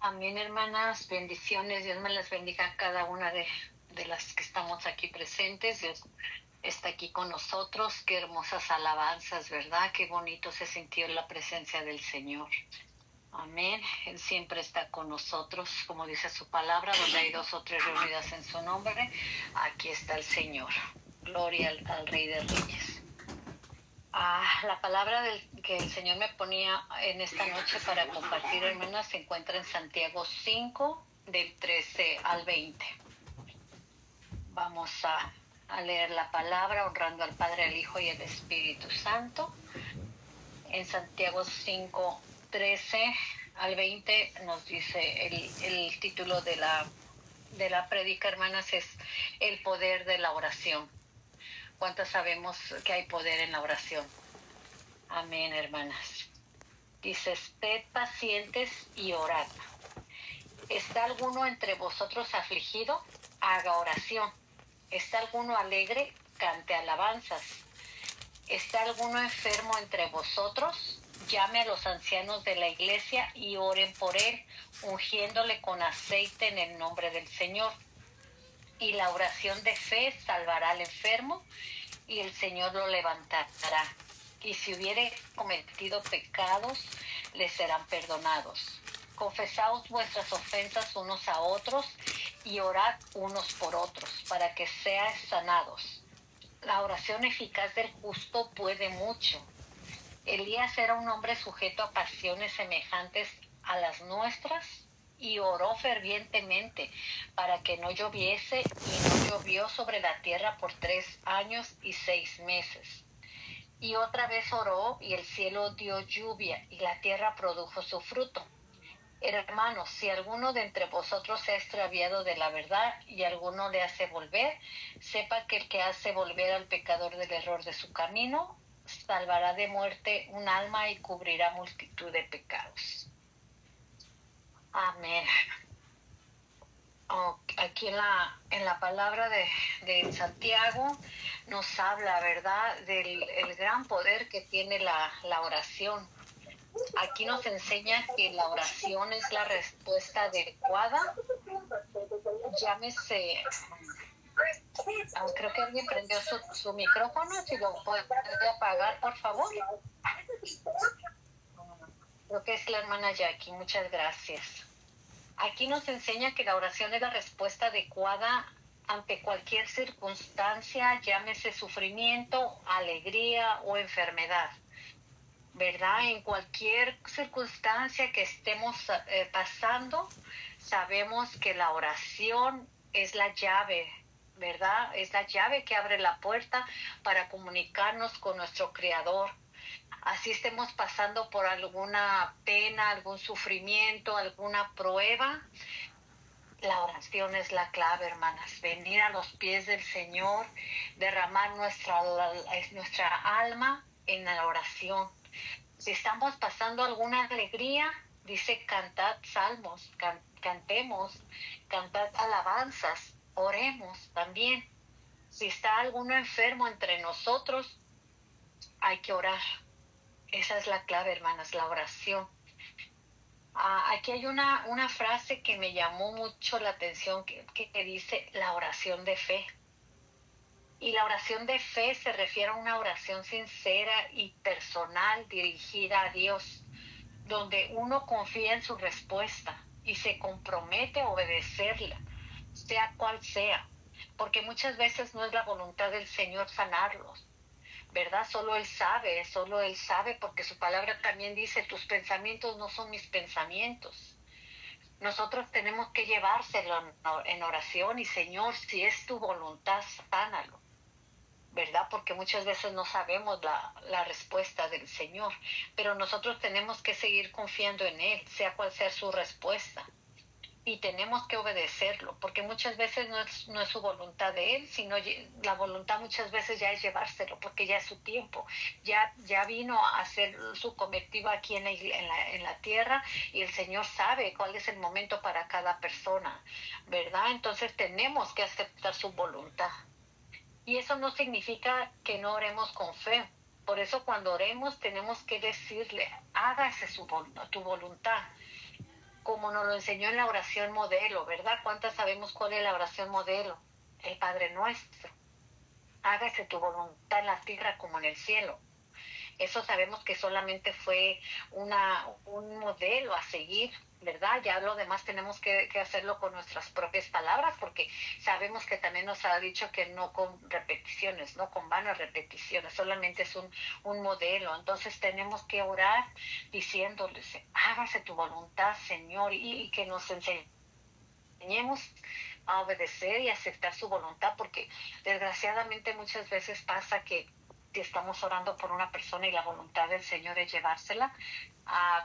Amén, hermanas. Bendiciones. Dios me las bendiga a cada una de las que estamos aquí presentes. Dios está aquí con nosotros. Qué hermosas alabanzas, ¿verdad? Qué bonito se sintió la presencia del Señor. Amén. Él siempre está con nosotros, como dice su palabra, donde hay 2 o 3 reunidas en su nombre, aquí está el Señor. Gloria al Rey de Reyes. La palabra que el Señor me ponía en esta noche para compartir, hermanas, se encuentra en Santiago 5, del 13 al 20. Vamos a leer la palabra honrando al Padre, al Hijo y al Espíritu Santo. En Santiago 5, 13 al 20 nos dice el título de la prédica, hermanas, es el poder de la oración. ¿Cuántas sabemos que hay poder en la oración? Amén, hermanas. Dice, ested pacientes y orad. ¿Está alguno entre vosotros afligido? Haga oración. ¿Está alguno alegre? Cante alabanzas. ¿Está alguno enfermo entre vosotros? Llame a los ancianos de la iglesia y oren por él, ungiéndole con aceite en el nombre del Señor. Y la oración de fe salvará al enfermo, y el Señor lo levantará. Y si hubiere cometido pecados, le serán perdonados. Confesaos vuestras ofensas unos a otros y orad unos por otros, para que seáis sanados. La oración eficaz del justo puede mucho. Elías era un hombre sujeto a pasiones semejantes a las nuestras y oró fervientemente para que no lloviese, y no llovió sobre la tierra por 3 años y 6 meses. Y otra vez oró, y el cielo dio lluvia, y la tierra produjo su fruto. Hermanos, si alguno de entre vosotros se ha extraviado de la verdad y alguno le hace volver, sepa que el que hace volver al pecador del error de su camino, salvará de muerte un alma y cubrirá multitud de pecados. Amén. Aquí en la palabra de Santiago nos habla, ¿verdad?, del el gran poder que tiene la oración. Aquí nos enseña que la oración es la respuesta adecuada. Llámese, creo que alguien prendió su micrófono, si lo puede apagar, por favor. Creo que es la hermana Jackie, muchas gracias. Aquí nos enseña que la oración es la respuesta adecuada ante cualquier circunstancia, llámese sufrimiento, alegría o enfermedad, ¿verdad? En cualquier circunstancia que estemos pasando, sabemos que la oración es la llave, ¿verdad? Es la llave que abre la puerta para comunicarnos con nuestro Creador. Así estemos pasando por alguna pena, algún sufrimiento, alguna prueba, la oración es la clave, hermanas. Venir a los pies del Señor, derramar nuestra alma en la oración. Si estamos pasando alguna alegría, dice, cantad salmos, cantemos, cantad alabanzas, oremos también. Si está alguno enfermo entre nosotros, hay que orar. Esa es la clave, hermanas, la oración. Aquí hay una frase que me llamó mucho la atención que dice la oración de fe. Y la oración de fe se refiere a una oración sincera y personal dirigida a Dios, donde uno confía en su respuesta y se compromete a obedecerla, sea cual sea, porque muchas veces no es la voluntad del Señor sanarlos, ¿verdad? Solo Él sabe, porque su palabra también dice, tus pensamientos no son mis pensamientos. Nosotros tenemos que llevárselo en oración y, Señor, si es tu voluntad, sánalo, ¿verdad? Porque muchas veces no sabemos la respuesta del Señor, pero nosotros tenemos que seguir confiando en Él, sea cual sea su respuesta. Y tenemos que obedecerlo, porque muchas veces no es su voluntad de Él, sino la voluntad muchas veces ya es llevárselo, porque ya es su tiempo, ya vino a hacer su cometido aquí en la tierra, y el Señor sabe cuál es el momento para cada persona, ¿verdad? Entonces tenemos que aceptar su voluntad. Y eso no significa que no oremos con fe. Por eso cuando oremos tenemos que decirle, hágase tu voluntad. como nos lo enseñó en la oración modelo, ¿verdad? ¿Cuántas sabemos cuál es la oración modelo? El Padre Nuestro. Hágase tu voluntad en la tierra como en el cielo. Eso sabemos que solamente fue un modelo a seguir, ¿verdad? Ya lo demás tenemos que hacerlo con nuestras propias palabras, porque sabemos que también nos ha dicho que no con repeticiones, no con vanas repeticiones, solamente es un modelo. Entonces tenemos que orar diciéndoles, hágase tu voluntad, Señor, y que nos enseñemos a obedecer y aceptar su voluntad, porque desgraciadamente muchas veces pasa que si estamos orando por una persona y la voluntad del Señor es llevársela,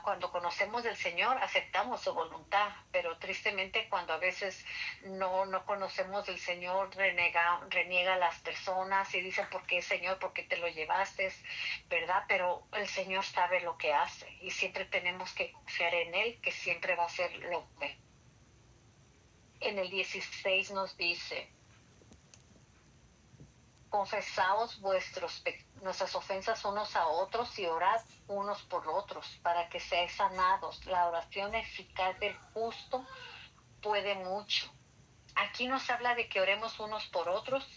cuando conocemos del Señor aceptamos su voluntad, pero tristemente cuando a veces no conocemos del Señor reniega a las personas y dicen, ¿por qué, Señor? ¿Por qué te lo llevaste? ¿Verdad? Pero el Señor sabe lo que hace y siempre tenemos que confiar en Él, que siempre va a hacer lo mejor. En el 16 nos dice, confesaos nuestras ofensas unos a otros y orad unos por otros para que seáis sanados. La oración eficaz del justo puede mucho. Aquí nos habla de que oremos unos por otros.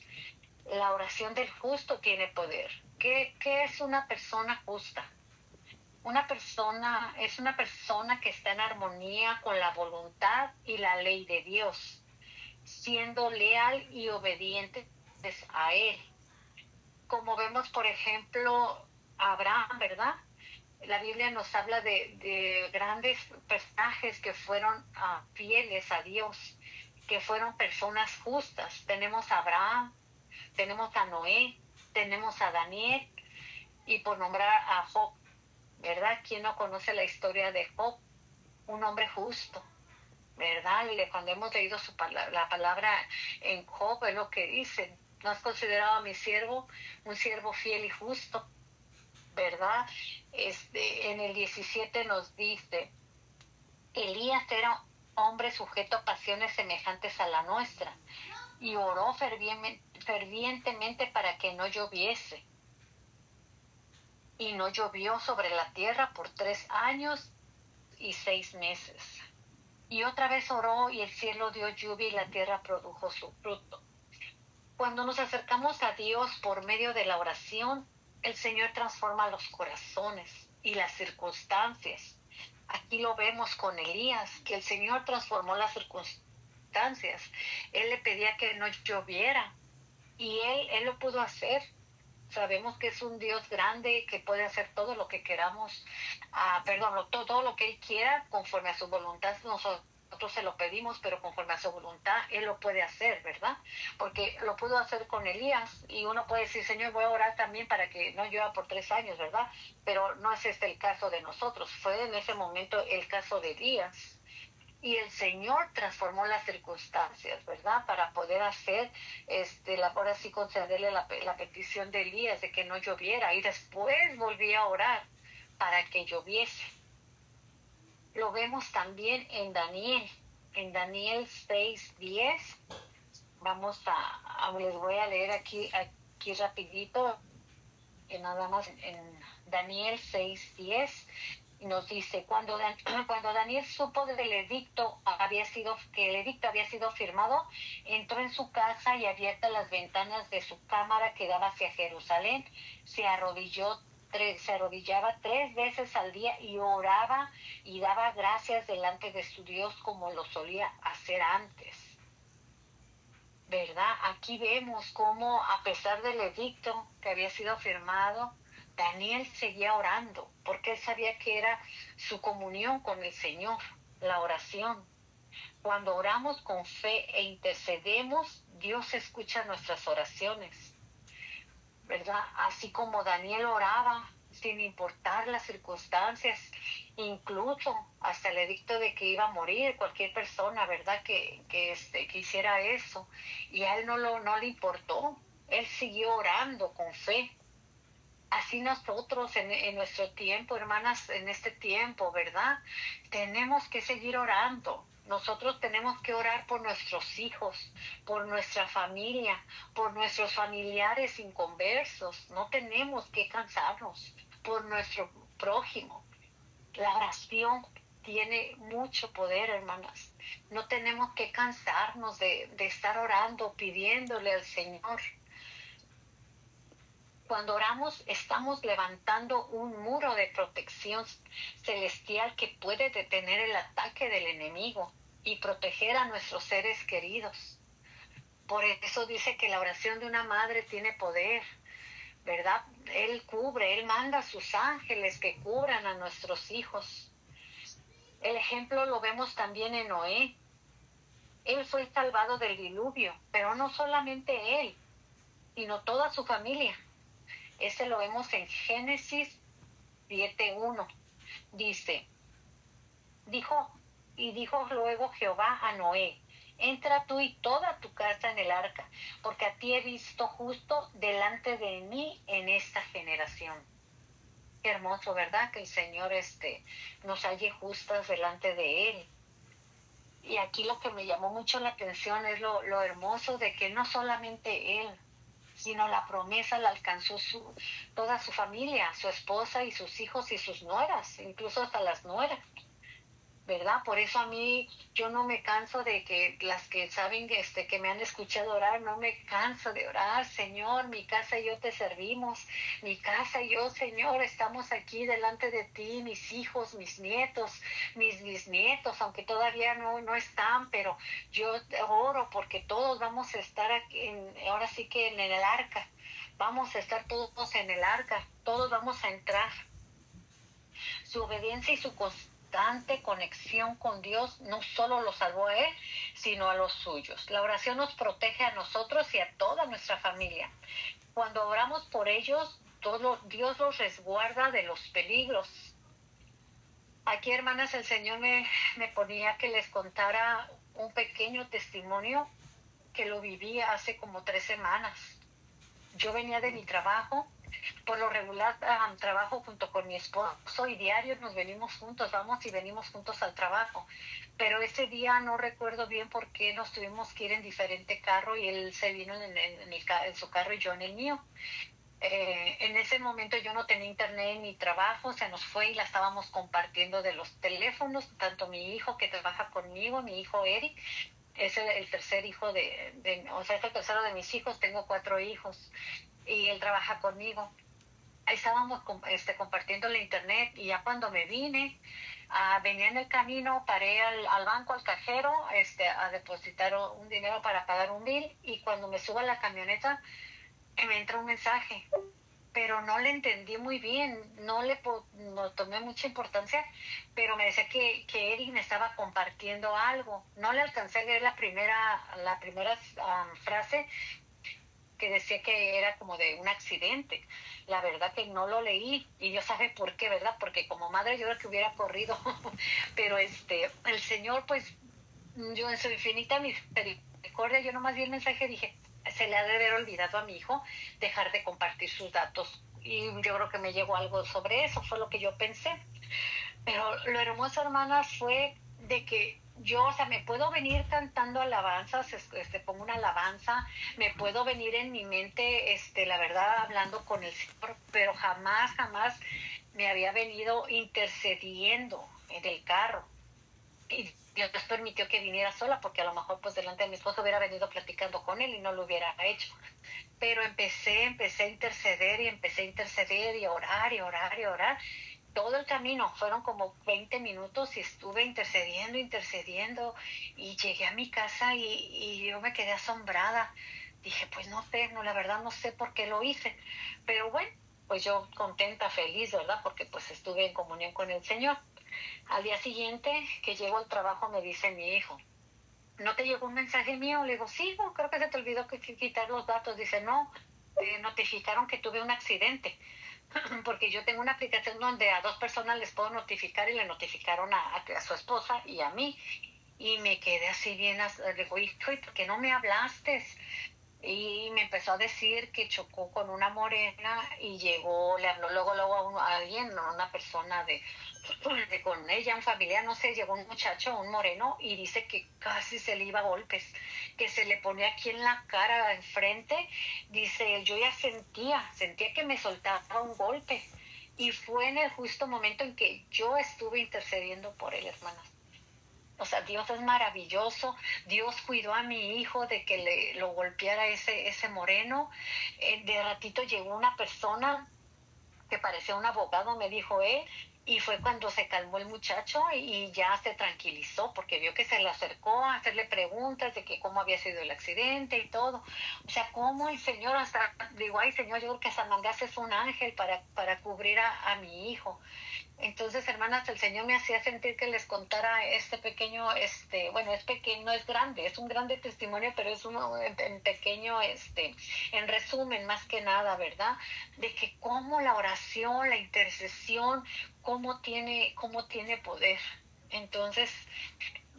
La oración del justo tiene poder. ¿Qué es una persona justa? Una persona es una persona que está en armonía con la voluntad y la ley de Dios, siendo leal y obediente a Él. Como vemos, por ejemplo, Abraham, ¿verdad? La Biblia nos habla de grandes personajes que fueron fieles a Dios, que fueron personas justas. Tenemos a Abraham, tenemos a Noé, tenemos a Daniel y por nombrar a Job, ¿verdad? ¿Quién no conoce la historia de Job? Un hombre justo, ¿verdad? Cuando hemos leído la palabra en Job es lo que dice, no has considerado a mi siervo un siervo fiel y justo, ¿verdad? En el 17 nos dice, Elías era hombre sujeto a pasiones semejantes a la nuestra y oró fervientemente para que no lloviese. Y no llovió sobre la tierra por 3 años y 6 meses. Y otra vez oró y el cielo dio lluvia y la tierra produjo su fruto. Cuando nos acercamos a Dios por medio de la oración, el Señor transforma los corazones y las circunstancias. Aquí lo vemos con Elías, que el Señor transformó las circunstancias. Él le pedía que no lloviera y él lo pudo hacer. Sabemos que es un Dios grande que puede hacer todo lo que queramos, todo lo que Él quiera conforme a su voluntad. Nosotros se lo pedimos, pero conforme a su voluntad Él lo puede hacer, ¿verdad? Porque lo pudo hacer con Elías y uno puede decir, Señor, voy a orar también para que no llueva por 3 años, ¿verdad? Pero no es este el caso de nosotros. Fue en ese momento el caso de Elías. Y el Señor transformó las circunstancias, ¿verdad? Para poder hacer, ahora sí concederle la petición de Elías de que no lloviera. Y después volví a orar para que lloviese. Lo vemos también en Daniel 6:10. Les voy a leer aquí rapidito, nada más en Daniel 6:10. Nos dice, cuando Daniel supo del edicto que el edicto había sido firmado, entró en su casa y abiertas las ventanas de su cámara que daba hacia Jerusalén, se arrodillaba 3 veces al día y oraba y daba gracias delante de su Dios como lo solía hacer antes. ¿Verdad? Aquí vemos cómo a pesar del edicto que había sido firmado, Daniel seguía orando, porque él sabía que era su comunión con el Señor, la oración. Cuando oramos con fe e intercedemos, Dios escucha nuestras oraciones, ¿verdad? Así como Daniel oraba sin importar las circunstancias, incluso hasta el edicto de que iba a morir cualquier persona, ¿verdad? Que hiciera eso, y a él no le importó, él siguió orando con fe. Así nosotros en nuestro tiempo, hermanas, en este tiempo, ¿verdad? Tenemos que seguir orando. Nosotros tenemos que orar por nuestros hijos, por nuestra familia, por nuestros familiares inconversos. No tenemos que cansarnos por nuestro prójimo. La oración tiene mucho poder, hermanas. No tenemos que cansarnos de estar orando, pidiéndole al Señor. Cuando oramos, estamos levantando un muro de protección celestial que puede detener el ataque del enemigo y proteger a nuestros seres queridos. Por eso dice que la oración de una madre tiene poder, ¿verdad? Él cubre, Él manda a sus ángeles que cubran a nuestros hijos. El ejemplo lo vemos también en Noé. Él fue salvado del diluvio, pero no solamente él, sino toda su familia. Ese lo vemos en Génesis 7:1. Dijo luego Jehová a Noé: entra tú y toda tu casa en el arca, porque a ti he visto justo delante de mí en esta generación. Qué hermoso, ¿verdad? Que el Señor nos halle justas delante de Él. Y aquí lo que me llamó mucho la atención es lo hermoso de que no solamente Él, sino la promesa la alcanzó toda su familia, su esposa y sus hijos y sus nueras, incluso hasta las nueras, ¿verdad? Por eso a mí, yo no me canso de que las que saben que me han escuchado orar, no me canso de orar: Señor, mi casa y yo te servimos, mi casa y yo, Señor, estamos aquí delante de ti, mis hijos, mis nietos, mis bisnietos, aunque todavía no están, pero yo oro porque todos vamos a estar aquí, ahora sí que en el arca, vamos a estar todos en el arca, todos vamos a entrar. Su obediencia y su constante conexión con Dios no solo lo salvó a él, sino a los suyos. La oración nos protege a nosotros y a toda nuestra familia. Cuando oramos por ellos, Dios los resguarda de los peligros. Aquí, hermanas, el Señor me ponía que les contara un pequeño testimonio que lo viví hace como 3 semanas. Yo venía de mi trabajo. Por lo regular trabajo junto con mi esposo y diario nos venimos juntos, vamos y venimos juntos al trabajo. Pero ese día no recuerdo bien por qué nos tuvimos que ir en diferente carro y él se vino en su carro y yo en el mío. En ese momento yo no tenía internet en mi trabajo, se nos fue y la estábamos compartiendo de los teléfonos, tanto mi hijo que trabaja conmigo, mi hijo Eric, es el tercer hijo o sea, es el tercero de mis hijos, tengo 4 hijos y él trabaja conmigo. Ahí estábamos compartiendo la internet y ya cuando me vine, venía en el camino, paré al banco, al cajero, a depositar un dinero para pagar un bill, y cuando me subo a la camioneta me entra un mensaje, pero no le entendí muy bien, no tomé mucha importancia, pero me decía que Eric me estaba compartiendo algo. No le alcancé a leer la primera frase, que decía que era como de un accidente. La verdad que no lo leí y Dios sabe por qué, ¿verdad? Porque como madre yo creo que hubiera corrido, pero el Señor, pues, yo en su infinita misericordia, yo nomás vi el mensaje y dije, se le ha de haber olvidado a mi hijo dejar de compartir sus datos, y yo creo que me llegó algo sobre eso, fue lo que yo pensé. Pero lo hermoso, hermanas, fue de que yo, o sea, me puedo venir cantando alabanzas, pongo una alabanza, me puedo venir en mi mente, la verdad, hablando con el Señor, pero jamás me había venido intercediendo en el carro. Y Dios permitió que viniera sola, porque a lo mejor pues delante de mi esposo hubiera venido platicando con él y no lo hubiera hecho. Pero empecé a interceder y a orar y orar y orar. Todo el camino, fueron como 20 minutos y estuve intercediendo, y llegué a mi casa y yo me quedé asombrada. Dije, pues no sé, la verdad no sé por qué lo hice, pero bueno, pues yo contenta, feliz, ¿verdad? Porque pues estuve en comunión con el Señor. Al día siguiente que llego al trabajo me dice mi hijo, ¿no te llegó un mensaje mío? Le digo, sí, no, creo que se te olvidó quitar los datos. Dice, no, notificaron que tuve un accidente. Porque yo tengo una aplicación donde a 2 personas les puedo notificar, y le notificaron a su esposa y a mí. Y me quedé así bien, le digo, hijo, ¿y por qué no me hablaste? Y me empezó a decir que chocó con una morena y llegó, le habló luego a alguien, una persona con ella, un familiar, no sé, llegó un muchacho, un moreno, y dice que casi se le iba a golpes, que se le ponía aquí en la cara, enfrente. Dice, yo ya sentía que me soltaba un golpe. Y fue en el justo momento en que yo estuve intercediendo por él, hermanas. O sea, Dios es maravilloso. Dios cuidó a mi hijo de que lo golpeara ese moreno. De ratito llegó una persona que parecía un abogado, me dijo él, y fue cuando se calmó el muchacho y ya se tranquilizó porque vio que se le acercó a hacerle preguntas de que cómo había sido el accidente y todo. O sea, cómo el Señor, hasta digo, ay Señor, yo creo que Samangas es un ángel para cubrir a mi hijo. Entonces, hermanas, el Señor me hacía sentir que les contara este pequeño, bueno, es pequeño, no es grande, es un grande testimonio, pero es uno en pequeño, en resumen, más que nada, ¿verdad? De que cómo la oración, la intercesión, cómo tiene poder. Entonces,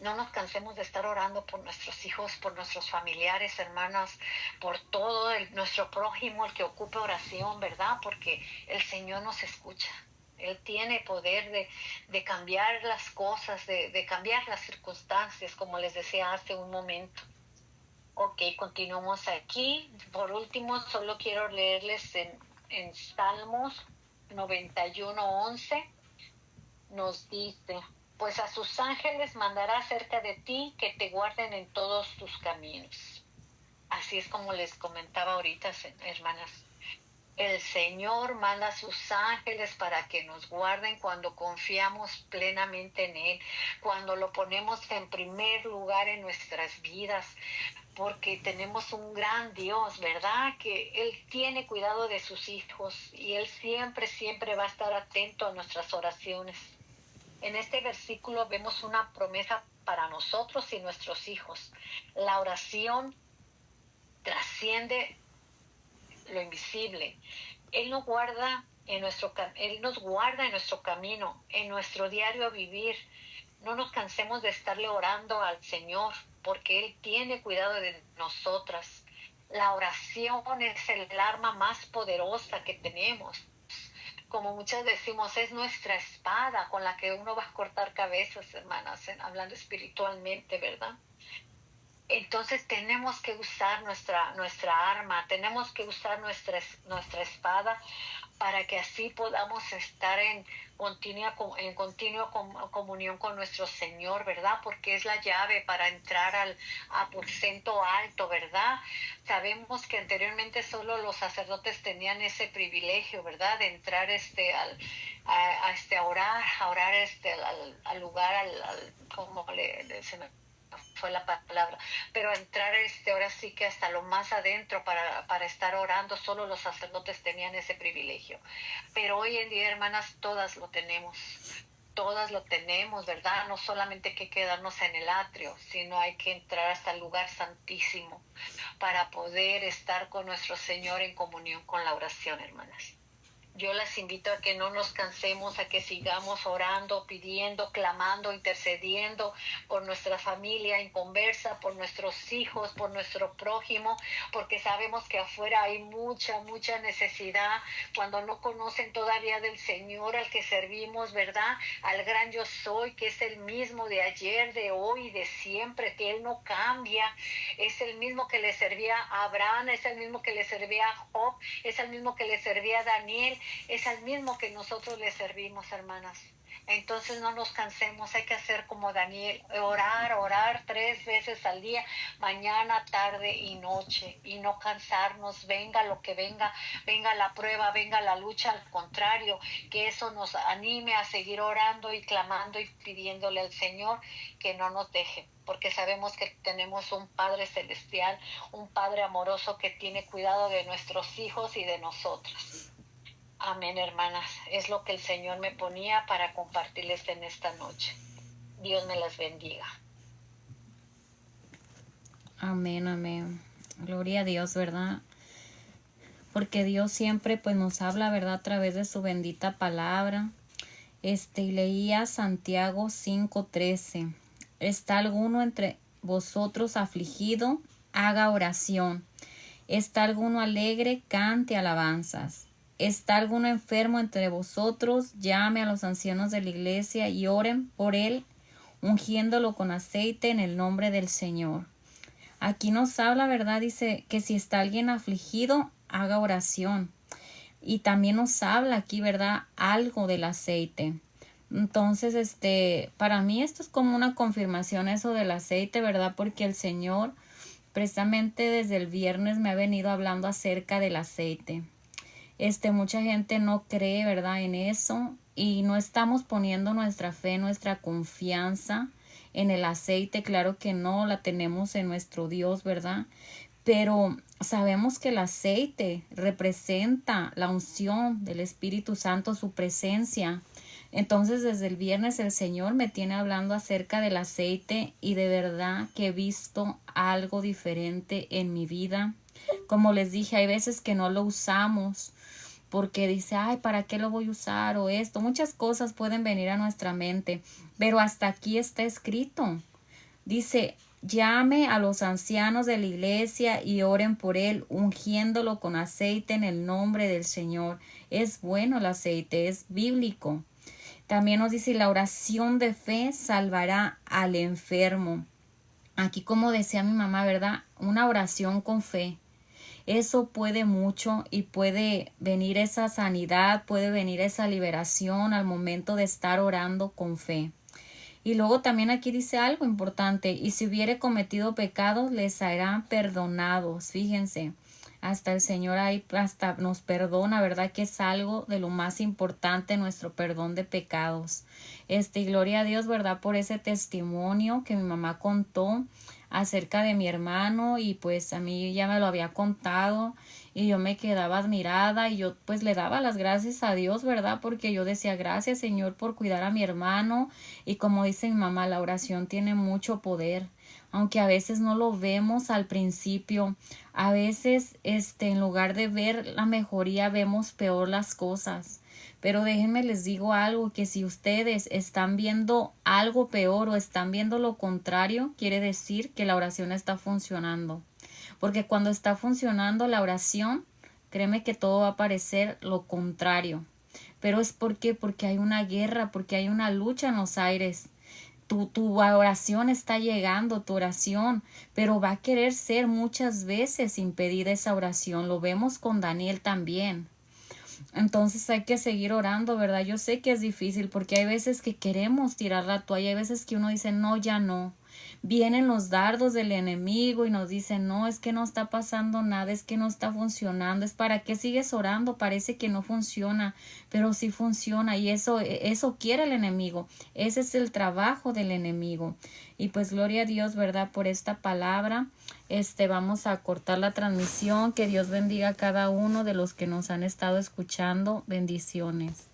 no nos cansemos de estar orando por nuestros hijos, por nuestros familiares, hermanas, por todo nuestro prójimo, el que ocupe oración, ¿verdad? Porque el Señor nos escucha. Él tiene poder de cambiar las cosas, de cambiar las circunstancias, como les decía hace un momento. Ok, continuamos aquí. Por último, solo quiero leerles en Salmos 91:11. Nos dice: pues a sus ángeles mandará cerca de ti que te guarden en todos tus caminos. Así es como les comentaba ahorita, hermanas. El Señor manda a sus ángeles para que nos guarden cuando confiamos plenamente en Él, cuando lo ponemos en primer lugar en nuestras vidas, porque tenemos un gran Dios, ¿verdad? Que Él tiene cuidado de sus hijos y Él siempre, siempre va a estar atento a nuestras oraciones. En este versículo vemos una promesa para nosotros y nuestros hijos. La oración trasciende lo invisible. Él nos guarda en nuestro camino, en nuestro diario vivir. No nos cansemos de estarle orando al Señor, porque Él tiene cuidado de nosotras. La oración es el arma más poderosa que tenemos. Como muchas decimos, es nuestra espada con la que uno va a cortar cabezas, hermanas, hablando espiritualmente, ¿verdad? Entonces tenemos que usar nuestra arma, tenemos que usar nuestra espada para que así podamos estar en continua comunión con nuestro Señor, ¿verdad? Porque es la llave para entrar al aposento alto, ¿verdad? Sabemos que anteriormente solo los sacerdotes tenían ese privilegio, ¿verdad? De entrar a orar al lugar, como se me fue la palabra, pero entrar ahora sí que hasta lo más adentro para estar orando, solo los sacerdotes tenían ese privilegio. Pero hoy en día, hermanas, todas lo tenemos, ¿verdad? No solamente hay que quedarnos en el atrio, sino hay que entrar hasta el lugar santísimo para poder estar con nuestro Señor en comunión con la oración, hermanas. Yo las invito a que no nos cansemos, a que sigamos orando, pidiendo, clamando, intercediendo por nuestra familia en conversa, por nuestros hijos, por nuestro prójimo, porque sabemos que afuera hay mucha necesidad cuando no conocen todavía del Señor al que servimos, ¿verdad? Al gran yo soy, que es el mismo de ayer, de hoy y de siempre, que Él no cambia. Es el mismo que le servía a Abraham, es el mismo que le servía a Job, es el mismo que le servía a Daniel, es al mismo que nosotros le servimos, hermanas. Entonces no nos cansemos, hay que hacer como Daniel, orar 3 veces al día, mañana, tarde y noche, y no cansarnos, venga lo que venga, venga la prueba, venga la lucha, al contrario, que eso nos anime a seguir orando y clamando y pidiéndole al Señor que no nos deje, porque sabemos que tenemos un Padre celestial, un Padre amoroso que tiene cuidado de nuestros hijos y de nosotros. Amén, hermanas. Es lo que el Señor me ponía para compartirles en esta noche. Dios me las bendiga. Amén, amén. Gloria a Dios, ¿verdad? Porque Dios siempre pues nos habla, ¿verdad? A través de su bendita palabra. Y leía Santiago 5:13. ¿Está alguno entre vosotros afligido? Haga oración. ¿Está alguno alegre? Cante alabanzas. ¿Está alguno enfermo entre vosotros? Llame a los ancianos de la iglesia y oren por él, ungiéndolo con aceite en el nombre del Señor. Aquí nos habla, ¿verdad? Dice que si está alguien afligido, haga oración. y también nos habla aquí, ¿verdad? Algo del aceite. Entonces, para mí esto es como una confirmación eso del aceite, ¿verdad? Porque el Señor precisamente desde el viernes me ha venido hablando acerca del aceite. Mucha gente no cree, ¿verdad? En eso y no estamos poniendo nuestra fe, nuestra confianza en el aceite. Claro que no, la tenemos en nuestro Dios, ¿verdad? Pero sabemos que el aceite representa la unción del Espíritu Santo, su presencia. Entonces desde el viernes el Señor me tiene hablando acerca del aceite y de verdad que he visto algo diferente en mi vida. Como les dije, hay veces que no lo usamos porque dice, ay, ¿para qué lo voy a usar? O esto, muchas cosas pueden venir a nuestra mente, pero hasta aquí está escrito. Dice, llame a los ancianos de la iglesia y oren por él, ungiéndolo con aceite en el nombre del Señor. Es bueno el aceite, es bíblico. También nos dice, la oración de fe salvará al enfermo. Aquí, como decía mi mamá, ¿verdad? Una oración con fe. Eso puede mucho y puede venir esa sanidad, puede venir esa liberación al momento de estar orando con fe. Y luego también aquí dice algo importante, y si hubiere cometido pecados, les serán perdonados. Fíjense, hasta el Señor ahí hasta nos perdona, ¿verdad? Que es algo de lo más importante, nuestro perdón de pecados. Y gloria a Dios, ¿verdad? Por ese testimonio que mi mamá contó acerca de mi hermano, y pues a mí ya me lo había contado y yo me quedaba admirada y yo pues le daba las gracias a Dios, ¿verdad? Porque yo decía, gracias Señor por cuidar a mi hermano, y como dice mi mamá, la oración tiene mucho poder, aunque a veces no lo vemos al principio, a veces en lugar de ver la mejoría vemos peor las cosas. Pero déjenme les digo algo, que si ustedes están viendo algo peor o están viendo lo contrario, quiere decir que la oración está funcionando. Porque cuando está funcionando la oración, créeme que todo va a parecer lo contrario. Pero es porque hay una guerra, porque hay una lucha en los aires. Tu oración está llegando, tu oración, pero va a querer ser muchas veces impedida esa oración. Lo vemos con Daniel también. Entonces hay que seguir orando, ¿verdad? Yo sé que es difícil porque hay veces que queremos tirar la toalla, hay veces que uno dice, no, ya no. Vienen los dardos del enemigo y nos dicen, no, es que no está pasando nada, es que no está funcionando, es para qué sigues orando, parece que no funciona, pero sí funciona, y eso quiere el enemigo, ese es el trabajo del enemigo. Y pues gloria a Dios, ¿verdad? Por esta palabra. Vamos a cortar la transmisión. Que Dios bendiga a cada uno de los que nos han estado escuchando. Bendiciones.